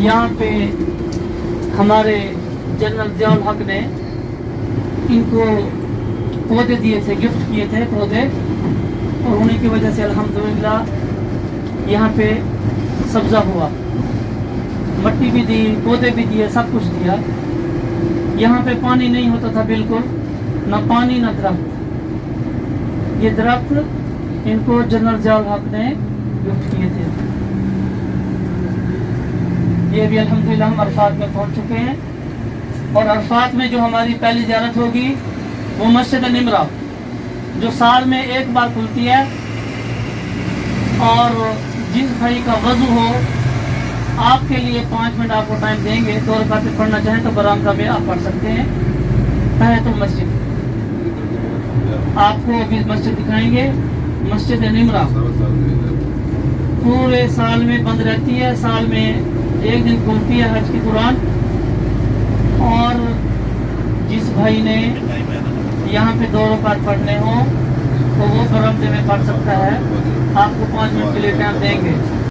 यहाँ पे हमारे जनरल ज़ियाउल हक ने इनको पौधे दिए थे, गिफ्ट किए थे पौधे, और उन्हीं की वजह से अल्हम्दुलिल्लाह यहाँ पे सब्ज़ा हुआ, मट्टी भी दी, पौधे भी दिए, सब कुछ दिया। यहाँ पे पानी नहीं होता था बिल्कुल, ना पानी ना दरख्त। ये दरख्त इनको जनरल ज़ियाउल हक ने गिफ्ट किए थे। ये भी अल्हम्दुलिल्लाह हम अरफात में पहुँच चुके हैं, और अरफात में जो हमारी पहली ज़ियारत होगी वो मस्जिद निमरा, जो साल में एक बार खुलती है। और जिस भाई का वज़ू हो, आपके लिए 5 मिनट आपको टाइम देंगे, 2 रकातें पढ़ना चाहें तो बरामदा में आप पढ़ सकते हैं। तहयतुल मस्जिद आपको अभी मस्जिद दिखाएंगे, मस्जिद निमरा पूरे साल में बंद रहती है, साल में एक दिन खुलती है हज के दौरान। और जिस भाई ने यहाँ पे 2 रकात पढ़ने हो तो वो बरामदे में पढ़ सकता है। आपको 5 मिनट के लिए टाइम देंगे।